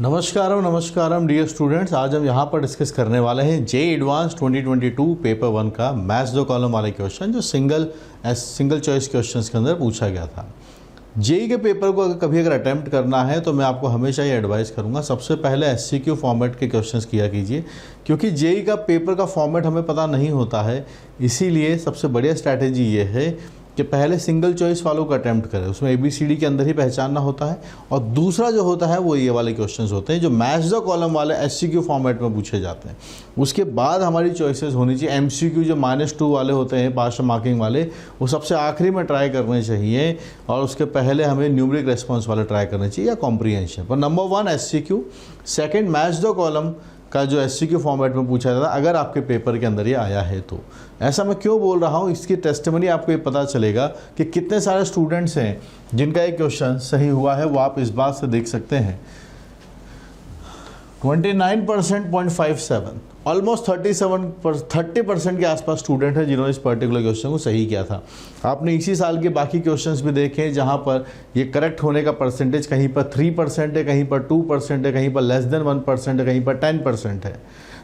नमस्कारम dear students. आज हम यहाँ पर डिस्कस करने वाले हैं जे एडवांस 2022 पेपर 1 का मैथ्स 2 कॉलम वाले क्वेश्चन जो सिंगल चॉइस क्वेश्चंस के अंदर पूछा गया था। जेई के पेपर को अगर अटैम्प्ट करना है तो मैं आपको हमेशा ये एडवाइस करूँगा, सबसे पहले एससीक्यू फॉर्मेट के क्वेश्चंस किया कीजिए, क्योंकि जेई का पेपर का फॉर्मेट हमें पता नहीं होता है। इसीलिए सबसे बढ़िया स्ट्रैटेजी ये है कि पहले सिंगल चॉइस वालों का अटैम्प्ट करें, उसमें ABCD के अंदर ही पहचानना होता है, और दूसरा जो होता है वो ये वाले क्वेश्चंस होते हैं जो मैथ्स द कॉलम वाले SCQ फॉर्मेट में पूछे जाते हैं। उसके बाद हमारी चॉइसेस होनी चाहिए। MCQ जो -2 वाले होते हैं, 5 मार्किंग वाले, वो सबसे आखिरी में ट्राई करने चाहिए, और उसके पहले हमें न्यूमेरिक रेस्पॉन्स वाले ट्राई करने चाहिए या कॉम्प्रीहेंशन। पर number 1 SCQ, second maths the column का जो SCQ फॉर्मेट में पूछा जाता है, अगर आपके पेपर के अंदर ये आया है तो। ऐसा मैं क्यों बोल रहा हूँ, इसकी टेस्टिमनी आपको ये पता चलेगा कि कितने सारे स्टूडेंट्स हैं जिनका एक क्वेश्चन सही हुआ है। वो आप इस बात से देख सकते हैं 29.57, ऑलमोस्ट 30% के आसपास स्टूडेंट है जिन्होंने इस पर्टिकुलर क्वेश्चन को सही किया था। आपने इसी साल के बाकी क्वेश्चंस भी देखे जहां पर ये करेक्ट होने का परसेंटेज कहीं पर 3% है, कहीं पर 2% है, कहीं पर लेस देन 1% है, कहीं पर 10% है।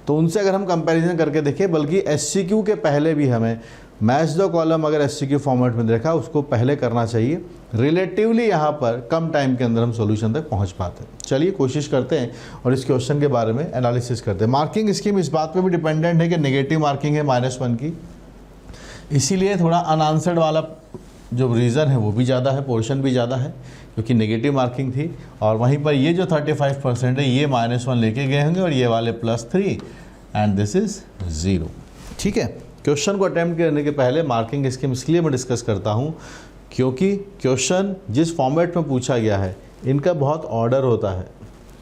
तो उनसे अगर हम कंपैरिजन करके देखें, बल्कि SCQ के पहले भी हमें मैथ्स द कॉलम अगर SCQ फॉर्मेट में देखा उसको पहले करना चाहिए। रिलेटिवली यहाँ पर कम टाइम के अंदर हम सॉल्यूशन तक पहुँच पाते हैं। चलिए कोशिश करते हैं और इस क्वेश्चन के बारे में एनालिसिस करते हैं। मार्किंग स्कीम इस बात पे भी डिपेंडेंट है कि नेगेटिव मार्किंग है -1 की, इसीलिए थोड़ा अनआंसर्ड वाला जो रीज़न है वो भी ज़्यादा है, पोर्शन भी ज़्यादा है, क्योंकि नेगेटिव मार्किंग थी। और वहीं पर ये जो 35% है ये -1 लेके गए होंगे, और ये वाले +3 एंड दिस इज़ 0। ठीक है, क्वेश्चन को अटैम्प्ट करने के पहले मार्किंग स्कीम इसलिए मैं डिस्कस करता हूँ क्योंकि क्वेश्चन जिस फॉर्मेट में पूछा गया है इनका बहुत ऑर्डर होता है,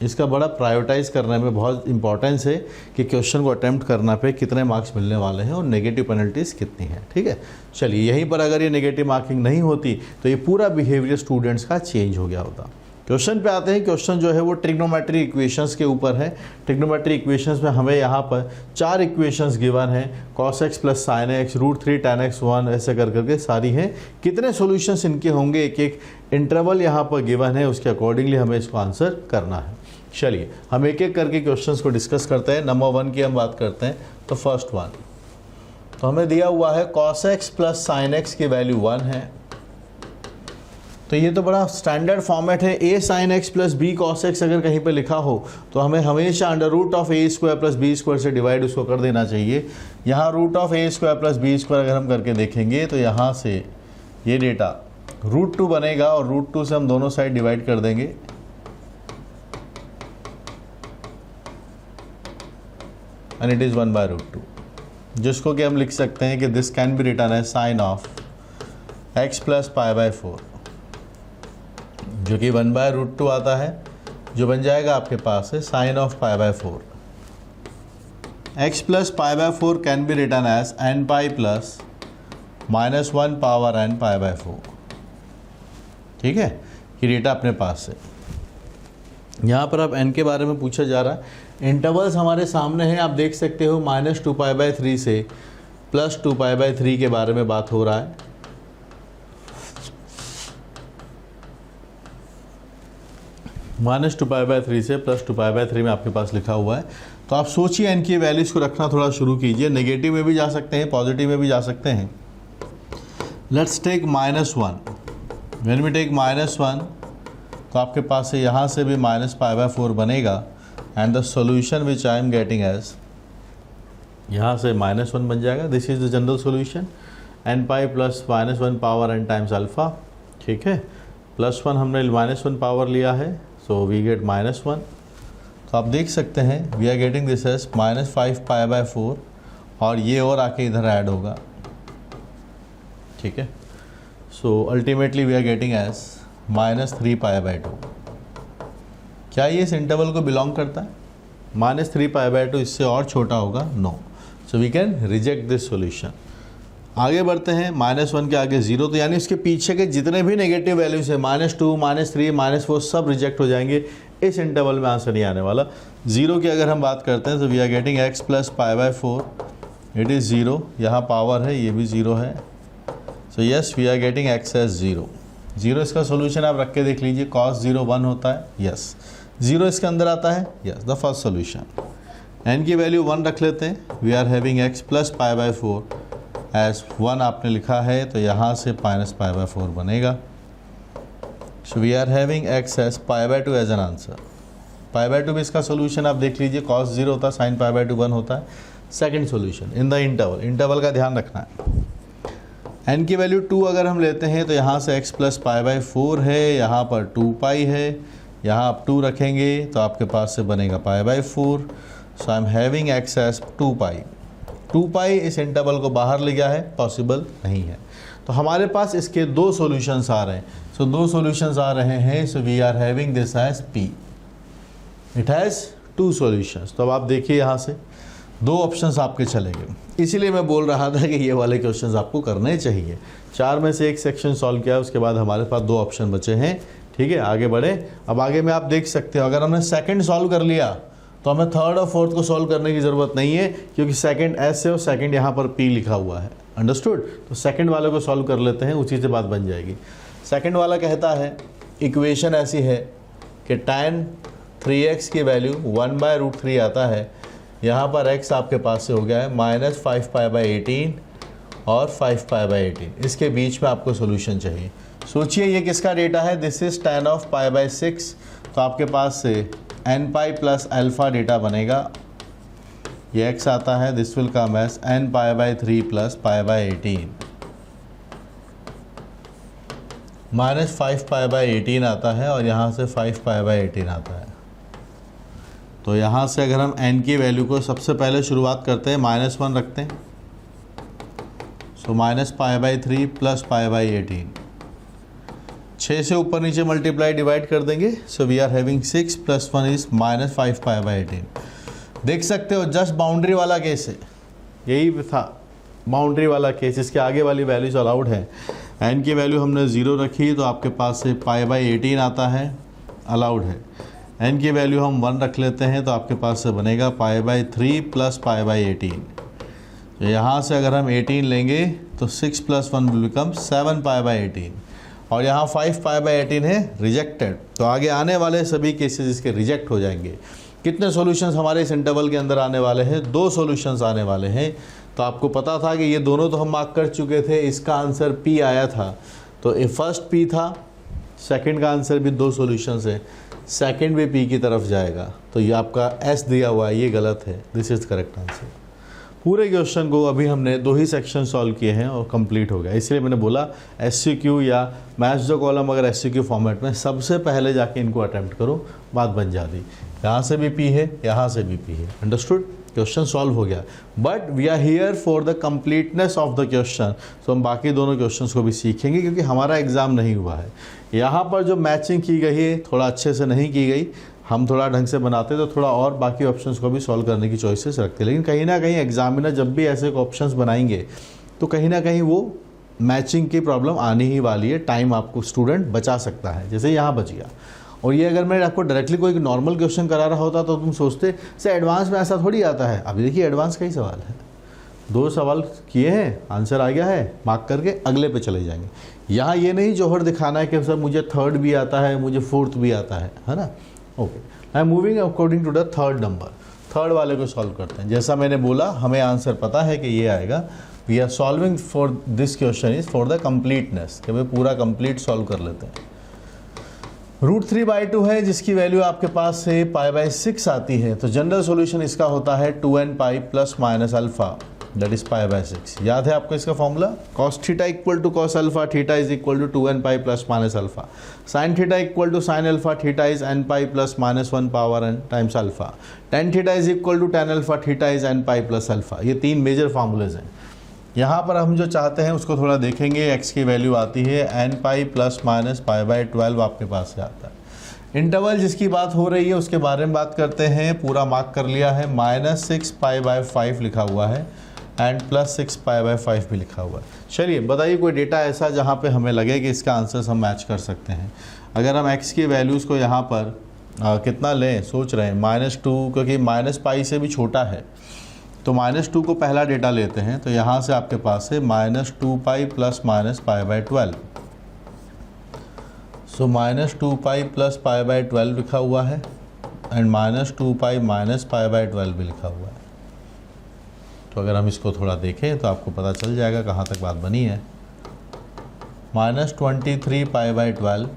इसका बड़ा प्रायोरिटाइज करने में बहुत इंपॉर्टेंस है कि क्वेश्चन को अटैम्प्ट करना पे कितने मार्क्स मिलने वाले हैं और नेगेटिव पेनल्टीज़ कितनी है। ठीक है, चलिए यहीं पर अगर ये नेगेटिव मार्किंग नहीं होती तो ये पूरा बिहेवियर स्टूडेंट्स का चेंज हो गया होता। क्वेश्चन पे आते हैं। क्वेश्चन जो है वो ट्रिग्नोमेट्री इक्वेशंस के ऊपर है। ट्रिग्नोमेट्री इक्वेशंस में हमें यहाँ पर 4 इक्वेशंस गिवन है, cos x + sin x, √3 tan x 1, ऐसे कर करके सारी हैं। कितने सॉल्यूशंस इनके होंगे, एक एक इंटरवल यहाँ पर गिवन है, उसके अकॉर्डिंगली हमें इसको आंसर करना है। चलिए हम एक एक करके क्वेश्चंस को डिस्कस करते हैं। नंबर 1 की हम बात करते हैं। तो फर्स्ट वन, तो हमें दिया हुआ है cos x + sin x की वैल्यू 1 है। तो ये तो बड़ा स्टैंडर्ड फॉर्मेट है। a sin x + b cos x अगर कहीं पे लिखा हो तो हमें हमेशा √a² + b² से डिवाइड उसको कर देना चाहिए। यहाँ √a² + b² अगर हम करके देखेंगे तो यहाँ से ये डेटा √2 बनेगा, और √2 से हम दोनों साइड डिवाइड कर देंगे, एंड इट इज़ 1/√2, जिसको कि हम लिख सकते हैं कि this can be written as sin of x + π/4, जो कि 1/√2 आता है, जो बन जाएगा आपके पास है sin of π/4। x + π/4 can be written as nπ + -1 power n π/4। ठीक है, ये डेटा अपने पास है। यहाँ पर अब n के बारे में पूछा जा रहा है। इंटरवल्स हमारे सामने हैं, आप देख सकते हो -2π/3 से +2π/3 के बारे में बात हो रहा है। -2π/3 से +2π/3 में आपके पास लिखा हुआ है। तो आप सोचिए n की वैल्यूज़ को रखना थोड़ा शुरू कीजिए। नेगेटिव में भी जा सकते हैं, पॉजिटिव में भी जा सकते हैं। Let's take -1। When we take -1 तो आपके पास से यहाँ से भी -π/4 बनेगा, and the solution which I am getting as, यहाँ से -1 बन जाएगा। This is the general solution, nπ + -1 power n times alpha. ठीक है, +1 हमने -1 पावर लिया है, सो वी गेट -1। तो आप देख सकते हैं we are getting this as -5π/4, और ये और आके इधर ऐड होगा। ठीक है, so ultimately we are getting as -3π/2। क्या ये इस इंटरवल को बिलोंग करता है? -3π/2 इससे और छोटा होगा? No. So we can reject this solution. आगे बढ़ते हैं। -1 के आगे 0, तो यानी उसके पीछे के जितने भी नेगेटिव वैल्यूज हैं -2, -3, -4 सब रिजेक्ट हो जाएंगे। इस इंटरवल में आंसर नहीं आने वाला। 0 की अगर हम बात करते हैं तो we are getting x + π/4, it is 0। यहाँ पावर है, ये भी 0 है। So yes, we are getting x as 0। 0 इसका सोल्यूशन आप रख के देख लीजिए। cos 0 1 होता है, यस। 0 इसके अंदर आता है, yes the first solution. n की वैल्यू 1 रख लेते हैं। We are having x plus pi by 4 as 1 आपने लिखा है तो यहाँ से माइनस पाई बाई 4 बनेगा। So we are having x as pi by 2 as an answer. Pi by 2 भी इसका सोल्यूशन आप देख लीजिए, cos 0 होता है, साइन पाई बाई 2 1 होता है। Second solution in the interval, interval का ध्यान रखना है। n की वैल्यू 2 अगर हम लेते हैं तो यहाँ से x प्लस पाई बाई 4 है, यहाँ पर 2 पाई है, यहाँ आप 2 रखेंगे तो आपके पास से बनेगा pi by 4। So I am having x as 2 pi. 2 pi इस इंटरवल को बाहर ले गया है, पॉसिबल नहीं है। तो हमारे पास इसके 2 सॉल्यूशंस आ रहे हैं। सो 2 सॉल्यूशंस आ रहे हैं। So we are having this as p। It has 2 solutions. तो अब आप देखिए यहाँ से 2 ऑप्शंस आपके चलेंगे। इसीलिए मैं बोल रहा था कि ये वाले क्वेश्चंस आपको करने चाहिए। 4 में से 1 सेक्शन सॉल्व किया, उसके बाद हमारे पास 2 ऑप्शन बचे हैं। ठीक है, आगे बढ़े। अब आगे में आप देख सकते हो, अगर हमने सेकंड सॉल्व कर लिया तो हमें थर्ड और फोर्थ को सॉल्व करने की ज़रूरत नहीं है, क्योंकि सेकंड एस है और सेकंड यहाँ पर पी लिखा हुआ है। अंडरस्टूड? तो सेकंड वाले को सॉल्व कर लेते हैं, उसी से बात बन जाएगी। सेकंड वाला कहता है इक्वेशन ऐसी है कि tan 3x की वैल्यू 1/√3 आता है। यहाँ पर x आपके पास से हो गया है माइनस 5 पाई बाई 18 और 5 पाई बाई 18। इसके बीच में आपको सोल्यूशन चाहिए। सोचिए ये किसका डेटा है, this is tan of pi by 6। तो आपके पास से n pi plus alpha data बनेगा। ये x आता है, this will come as n pi by 3 plus pi by 18 minus 5 pi by 18 आता है, और यहाँ से 5 पाई बाई 18 आता है। तो यहाँ से अगर हम n की वैल्यू को सबसे पहले शुरुआत करते हैं, -1 रखते हैं। So minus pi by 3 plus pi by 18, 6 से ऊपर नीचे मल्टीप्लाई डिवाइड कर देंगे। So we are having 6 plus 1 is minus 5 pi by 18। देख सकते हो जस्ट बाउंड्री वाला केस है, यही था बाउंड्री वाला केस। इसके आगे वाली वैल्यूज अलाउड है। n की वैल्यू हमने 0 रखी तो आपके पास से पाई बाई 18 आता है, अलाउड है। n की वैल्यू हम 1 रख लेते हैं तो आपके पास से बनेगा pi by 3 plus pi by 18। तो यहाँ से अगर हम 18 लेंगे तो 6 plus 1 will become 7 pi by 18, और यहाँ 5 पाई बाई 18 है, रिजेक्टेड। तो आगे आने वाले सभी केसेस इसके रिजेक्ट हो जाएंगे। कितने सॉल्यूशंस हमारे इस इंटरवल के अंदर आने वाले हैं? 2 सॉल्यूशंस आने वाले हैं। तो आपको पता था कि ये दोनों तो हम मार्क कर चुके थे, इसका आंसर P आया था। तो ये फर्स्ट P था, सेकंड का आंसर भी 2 सॉल्यूशंस है, सेकंड भी P की तरफ जाएगा। तो ये आपका S दिया हुआ है, ये गलत है, दिस इज करेक्ट आंसर। पूरे क्वेश्चन को अभी हमने 2 ही सेक्शन सॉल्व किए हैं और कंप्लीट हो गया। इसलिए मैंने बोला SCQ या मैच द कॉलम अगर SCQ फॉर्मेट में सबसे पहले जाके इनको अटैम्प्ट करो, बात बन जाती। यहाँ से भी P है, यहाँ से भी P है। अंडरस्टूड? क्वेश्चन सॉल्व हो गया। But we are here for the completeness of the question. तो हम बाकी दोनों क्वेश्चंस को भी सीखेंगे, क्योंकि हमारा एग्जाम नहीं हुआ है। यहाँ पर जो मैचिंग की गई है थोड़ा अच्छे से नहीं की गई, हम थोड़ा ढंग से बनाते तो थोड़ा और बाकी ऑप्शंस को भी सॉल्व करने की चॉइसेस रखते। लेकिन कहीं ना कहीं एग्जामिनर जब भी ऐसे ऑप्शंस बनाएंगे तो कहीं ना कहीं वो मैचिंग की प्रॉब्लम आनी ही वाली है। टाइम आपको स्टूडेंट बचा सकता है, जैसे यहाँ बच गया। और ये अगर मैं आपको डायरेक्टली कोई नॉर्मल क्वेश्चन करा रहा होता तो तुम सोचते से एडवांस में ऐसा थोड़ी आता है। अभी देखिए एडवांस का ही सवाल है, 2 सवाल किए हैं, आंसर आ गया है, मार्क करके अगले पे चले जाएंगे। यहाँ ये नहीं जोहर दिखाना है कि सर मुझे थर्ड भी आता है, मुझे फोर्थ भी आता है ना। Okay, I am moving according to the third number. Third वाले को सॉल्व करते हैं। जैसा मैंने बोला, हमें आंसर पता है कि ये आएगा। We are solving for this question is for the completeness, कि भाई पूरा कंप्लीट सॉल्व कर लेते हैं। √3/2 है, जिसकी वैल्यू आपके पास से पाई बाई 6 आती है। तो जनरल सॉल्यूशन इसका होता है 2n pi plus minus alpha, that is pi by 6। याद है आपको इसका formula? cos theta equal to cos alpha, theta is equal to 2n pi plus minus alpha. sin theta equal to sin alpha, theta is n pi plus minus 1 power n times alpha. tan theta is equal to tan alpha, theta is n pi plus alpha. ये 3 major फार्मूलेज हैं। यहाँ पर हम जो चाहते हैं उसको थोड़ा देखेंगे। x की वैल्यू आती है n pi plus minus pi by 12 आपके पास से आता है। इंटरवल जिसकी बात हो रही है उसके बारे में बात करते हैं। पूरा मार्क कर लिया है, -6 पाई बाई 5 लिखा हुआ है एंड +6 पाई बाई 5 भी लिखा हुआ है। चलिए बताइए कोई डेटा ऐसा जहाँ पे हमें लगे कि इसका आंसर हम मैच कर सकते हैं। अगर हम x की वैल्यूज़ को यहाँ पर कितना लें, सोच रहे हैं -2, क्योंकि -पाई से भी छोटा है तो -2 को पहला डेटा लेते हैं। तो यहाँ से आपके पास है -2 पाई plus minus pi by 12। So -2 pi plus pi by 12 लिखा हुआ है। And minus 2 pi minus pi by 12 भी लिखा हुआ है। तो अगर हम इसको थोड़ा देखें तो आपको पता चल जाएगा कहाँ तक बात बनी है। Minus 23 pi by 12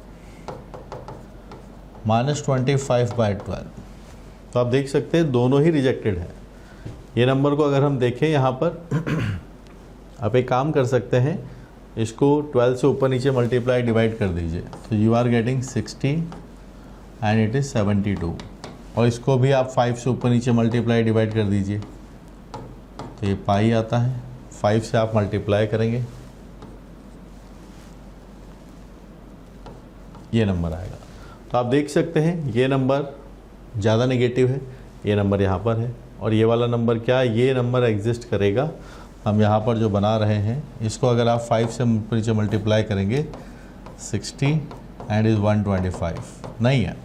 minus 25 by 12। तो आप देख सकते हैं दोनों ही रिजेक्टेड है। ये नंबर को अगर हम देखें यहाँ पर आप एक काम कर सकते हैं, इसको 12 से ऊपर नीचे मल्टीप्लाई डिवाइड कर दीजिए, तो you are getting 60 and it is 72। और इसको भी आप 5 से ऊपर नीचे मल्टीप्लाई डिवाइड कर दीजिए, तो ये पाई आता है। 5 से आप मल्टीप्लाई करेंगे, ये नंबर आएगा। तो आप देख सकते हैं ये नंबर ज़्यादा नेगेटिव है, ये नंबर यहाँ पर है, और ये वाला नंबर क्या है, ये नंबर एग्जिस्ट करेगा। हम यहाँ पर जो बना रहे हैं इसको अगर आप 5 से नीचे मल्टीप्लाई करेंगे 60 एंड इज़ 125 नहीं है।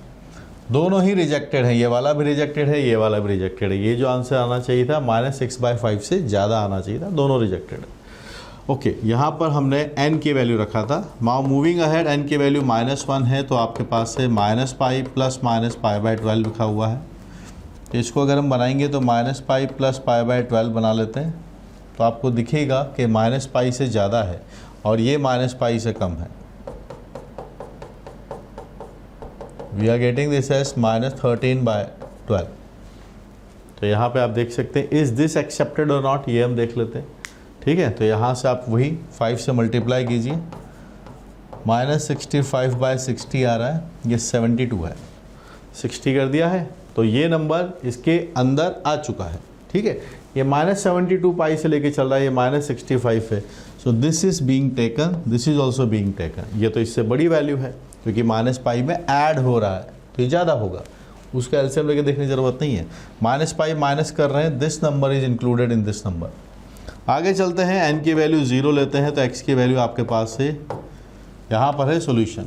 दोनों ही रिजेक्टेड है, ये वाला भी रिजेक्टेड है, ये वाला भी रिजेक्टेड है। ये जो आंसर आना चाहिए था -6/5 से ज़्यादा आना चाहिए था, दोनों रिजेक्टेड है। ओके, यहाँ पर हमने n की वैल्यू रखा था। नाउ मूविंग अहेड, n की वैल्यू -1 है, तो आपके पास से -पाई प्लस -पाई/12 लिखा हुआ है। तो इसको अगर हम बनाएंगे तो -पाई प्लस पाई/12 बना लेते हैं, तो आपको दिखेगा कि -पाई से ज़्यादा है और ये -पाई से कम है। We are getting this as -13/12। तो यहाँ पे आप देख सकते हैं इज़ दिस एक्सेप्टेड और नॉट, ये हम देख लेते हैं। ठीक है, तो यहाँ से आप वही 5 से मल्टीप्लाई कीजिए, -65/60 आ रहा है, ये 72 है। 60 कर दिया है तो ये नंबर इसके अंदर आ चुका है। ठीक है, ये -72 पाई से लेके चल रहा है, ये -65 है। So this is being taken, this is also being taken. ये तो इससे बड़ी वैल्यू है क्योंकि -पाई में ऐड हो रहा है, तो ये ज़्यादा होगा, उसका एलसीएम लेके देखने की ज़रूरत नहीं है। -पाई माइनस कर रहे हैं, this number is included in this number. आगे चलते हैं, n की वैल्यू 0 लेते हैं, तो x की वैल्यू आपके पास से यहाँ पर है सोल्यूशन,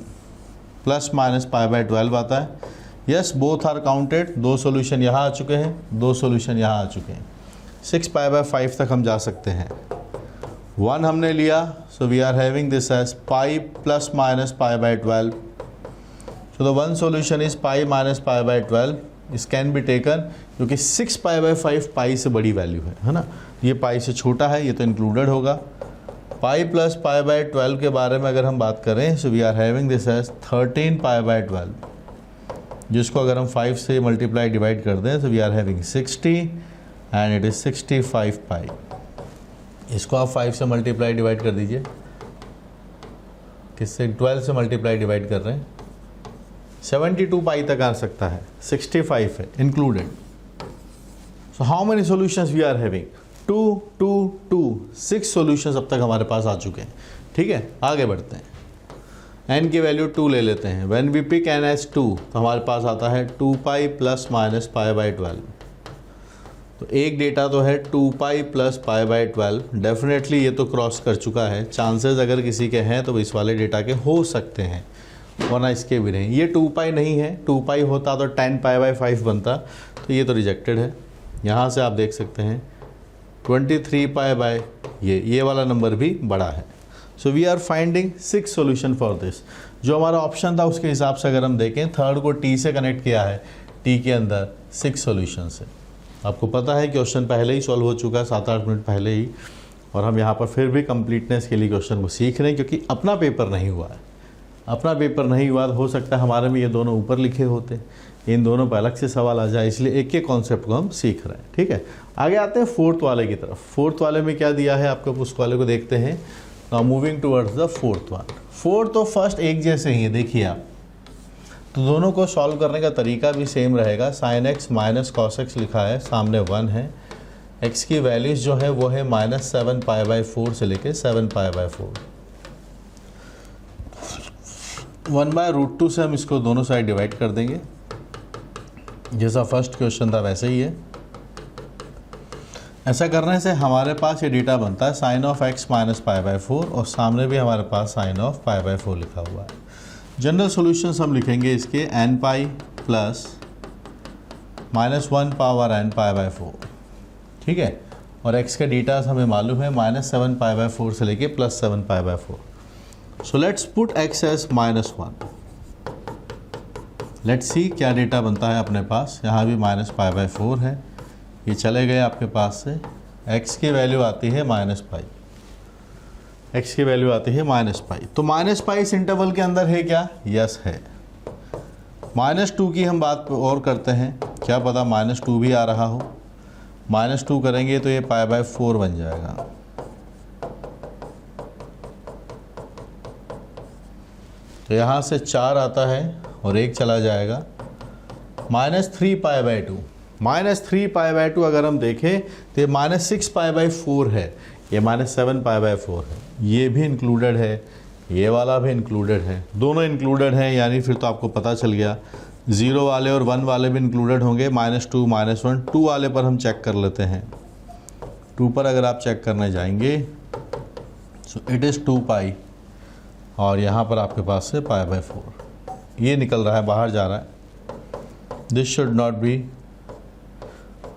+-पाई/12 आता है। Yes, both are counted, 2 solution यहाँ आ चुके हैं, 2 सोल्यूशन यहाँ आ चुके हैं। 6π/5 तक हम जा सकते हैं। 1 हमने लिया, so we are having this as pi +-पाई/12। So the one solution is pi -पाई/12। इस कैन बी टेकन, क्योंकि 6π/5 पाई से बड़ी वैल्यू है ना, ये पाई से छोटा है, ये तो इंक्लूडेड होगा। पाई प्लस पाई/12 के बारे में अगर हम बात करें, so we are having this as 13π/12, जिसको अगर हम 5 से मल्टीप्लाई डिवाइड कर दें, so we are having 60 and it is 65 pi. इसको आप 5 से मल्टीप्लाई डिवाइड कर दीजिए, किससे, 12 से मल्टीप्लाई डिवाइड कर रहे हैं, 72 पाई तक आ सकता है, 65 है included. So how many solutions we are having, 2 2 2 6 solutions अब तक हमारे पास आ चुके हैं। ठीक है, आगे बढ़ते हैं। n की वैल्यू 2 ले लेते हैं। When we pick n as 2, तो हमारे पास आता है 2 पाई +-पाई/12। तो एक डेटा तो है 2 पाई +-पाई/12। डेफिनेटली ये तो क्रॉस कर चुका है, चांसेस अगर किसी के हैं तो इस वाले डेटा के हो सकते हैं, वरना इसके भी नहीं। ये 2 पाई नहीं है, 2 पाई होता तो 10π/5 बनता, तो ये तो रिजेक्टेड है। यहाँ से आप देख सकते हैं 23 पाई, ये वाला नंबर भी बड़ा है। So we are finding 6 solution for this. जो हमारा ऑप्शन था उसके हिसाब से अगर हम देखें, थर्ड को टी से कनेक्ट किया है, टी के अंदर 6 सोल्यूशन है। आपको पता है क्वेश्चन पहले ही सॉल्व हो चुका है, 7-8 मिनट पहले ही, और हम यहाँ पर फिर भी कंप्लीटनेस के लिए क्वेश्चन को सीख रहे हैं, क्योंकि अपना पेपर नहीं हुआ है। अपना पेपर नहीं हुआ तो हो सकता है हमारे में ये दोनों ऊपर लिखे होते, इन दोनों पर अलग से सवाल आ जाए, इसलिए एक एक कॉन्सेप्ट को हम सीख रहे हैं। ठीक है, आगे आते हैं फोर्थ वाले की तरफ। फोर्थ वाले में क्या दिया है आपको, उस वाले को देखते हैं। Now moving towards the fourth one. Fourth तो फर्स्ट एक जैसे ही है, देखिए आप, तो दोनों को सॉल्व करने का तरीका भी सेम रहेगा। sin x minus cos x लिखा है, सामने 1 है। x की वैल्यूज जो है वो है -7π/4 से लेके 7π/4। 1/√2 से हम इसको दोनों साइड डिवाइड कर देंगे, जैसा फर्स्ट क्वेश्चन था वैसे ही है। ऐसा करने से हमारे पास ये डेटा बनता है sin of x -π/4, और सामने भी हमारे पास sin of π/4 लिखा हुआ है। जनरल सॉल्यूशंस हम लिखेंगे इसके n pi plus -1 power n π/4। ठीक है, और x का डेटा हमें मालूम है -7π/4 से लेके +7π/4। So let's put x as -1। Let's see क्या डेटा बनता है अपने पास। यहाँ भी -π/4 है, ये चले गए आपके पास से। x की वैल्यू आती है -π, x की वैल्यू आती है -π। तो -π इस इंटरवल के अंदर है क्या? यस है। -2 की हम बात और करते हैं, क्या पता -2 भी आ रहा हो। -2 करेंगे तो ये π/4 बन जाएगा। तो यहाँ से 4 आता है और 1 चला जाएगा। -3π/2, -3π/2 अगर हम देखें तो ये -6π/4 है, ये -7π/4 है, ये भी इंक्लूडेड है, ये वाला भी इंक्लूडेड है, दोनों इंक्लूडेड हैं। यानी फिर तो आपको पता चल गया 0 वाले और 1 वाले भी इंक्लूडेड होंगे। -2, -1, 2 वाले पर हम चेक कर लेते हैं। 2 पर अगर आप चेक करने जाएंगे सो इट इज़ 2π और यहाँ पर आपके पास से π/4 ये निकल रहा है, बाहर जा रहा है। This should not be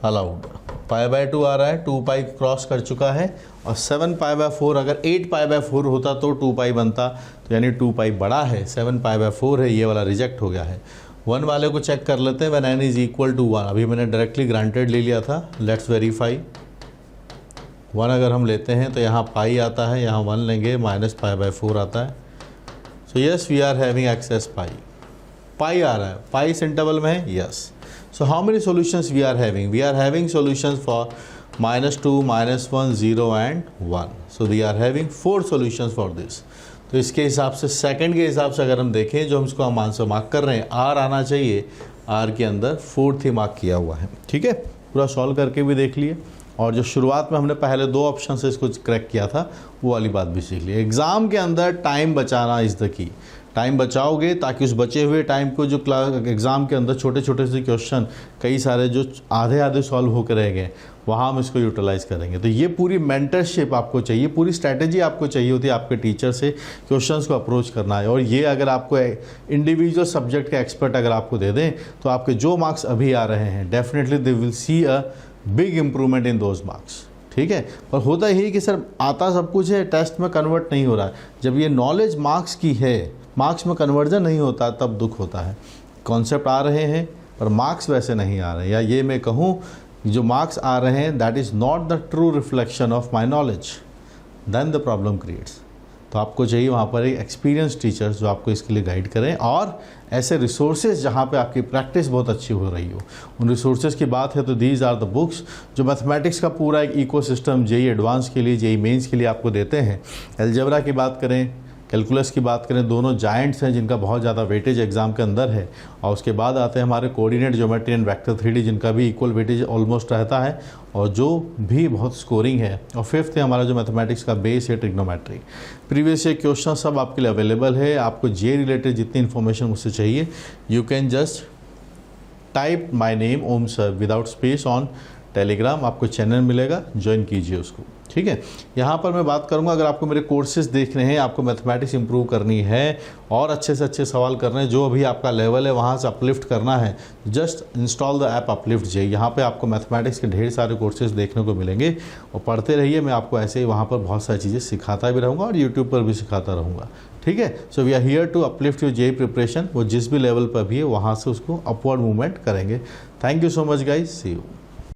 allowed. π/2 आ रहा है, 2π क्रॉस कर चुका है और 7π/4 अगर 8π/4 होता तो 2π बनता, तो यानी 2π बड़ा है, 7π/4 है, ये वाला रिजेक्ट हो गया है। 1 वाले को चेक कर लेते हैं। When n is equal to 1, अभी मैंने डायरेक्टली ग्रांटेड ले लिया था, लेट्स वेरीफाई। 1 अगर हम लेते हैं तो यहाँ पाई आता है, यहाँ 1 लेंगे -π/4 आता है। So yes we are having x as pi आ रहा है, पाई इस इंटरवल में है, यस। So how many solutions we are having? We are having solutions for -2, -1, 0 and 1। So we are having 4 solutions for this. तो इसके हिसाब से सेकंड के हिसाब से अगर हम देखें, जो हम इसको हम आंसर मार्क कर रहे हैं, आर आना चाहिए, आर के अंदर 4th ही मार्क किया हुआ है। ठीक है, पूरा सॉल्व करके भी देख लिए और जो शुरुआत में हमने पहले 2 ऑप्शन से इसको क्रैक किया था वो वाली बात भी सीख ली। एग्ज़ाम के अंदर टाइम बचाना इज़ द की। टाइम बचाओगे ताकि उस बचे हुए टाइम को जो एग्ज़ाम के अंदर छोटे छोटे से क्वेश्चन कई सारे जो आधे सॉल्व होकर रह गए, वहाँ हम इसको यूटिलाइज़ करेंगे। तो ये पूरी मेंटरशिप आपको चाहिए, पूरी स्ट्रैटेजी आपको चाहिए होती है आपके टीचर से क्वेश्चंस को अप्रोच करना है। और ये अगर आपको इंडिविजुअल सब्जेक्ट के एक्सपर्ट अगर आपको दे दें तो आपके जो मार्क्स अभी आ रहे हैं definitely they will see a big improvement in those marks. ठीक है, पर होता यही कि सर आता सब कुछ है, टेस्ट में कन्वर्ट नहीं हो रहा है। जब ये नॉलेज मार्क्स की है, मार्क्स में कन्वर्जन नहीं होता, तब दुख होता है। कॉन्सेप्ट आ रहे हैं पर मार्क्स वैसे नहीं आ रहे, या ये मैं कहूँ जो मार्क्स आ रहे हैं that is not the true reflection of my knowledge, then the problem creates. तो आपको चाहिए वहाँ पर एक एक्सपीरियंस टीचर्स जो आपको इसके लिए गाइड करें, और ऐसे रिसोर्सेज जहाँ पे आपकी प्रैक्टिस बहुत अच्छी हो रही हो। उन रिसोर्सेज की बात है तो दीज आर द बुक्स जो मैथमेटिक्स का पूरा एक इकोसिस्टम जेई एडवांस के लिए, जेई मेंस के लिए आपको देते हैं। अलजेब्रा की बात करें, कैलकुलस की बात करें, दोनों जायंट्स हैं जिनका बहुत ज़्यादा वेटेज एग्जाम के अंदर है। और उसके बाद आते हैं हमारे coordinate geometry and vector 3D जिनका भी इक्वल वेटेज ऑलमोस्ट रहता है और जो भी बहुत स्कोरिंग है। और 5th है हमारा जो मैथमेटिक्स का बेस है ट्रिग्नोमेट्री। प्रीवियस ईयर क्वेश्चन सब आपके लिए अवेलेबल है। आपको जे रिलेटेड जितनी इन्फॉर्मेशन मुझसे चाहिए you can just type my name Om sir without space on Telegram, आपको चैनल मिलेगा, ज्वाइन कीजिए उसको। ठीक है, यहाँ पर मैं बात करूँगा अगर आपको मेरे कोर्सेज देख रहे हैं, आपको मैथमेटिक्स इंप्रूव करनी है और अच्छे से अच्छे सवाल करने हैं, जो अभी आपका लेवल है वहाँ से अपलिफ्ट करना है, just install the app uplift J. यहाँ पे आपको मैथमेटिक्स के ढेर सारे कोर्सेज देखने को मिलेंगे और पढ़ते रहिए। मैं आपको ऐसे ही वहाँ पर बहुत सारी चीज़ें सिखाता भी रहूँगा और यूट्यूब पर भी सिखाता रहूँगा। ठीक है, so we are here to uplift your J preparation. वो जिस भी लेवल पर भी है वहाँ से उसको अपवर्ड मूवमेंट करेंगे। Thank you so much guys, see you.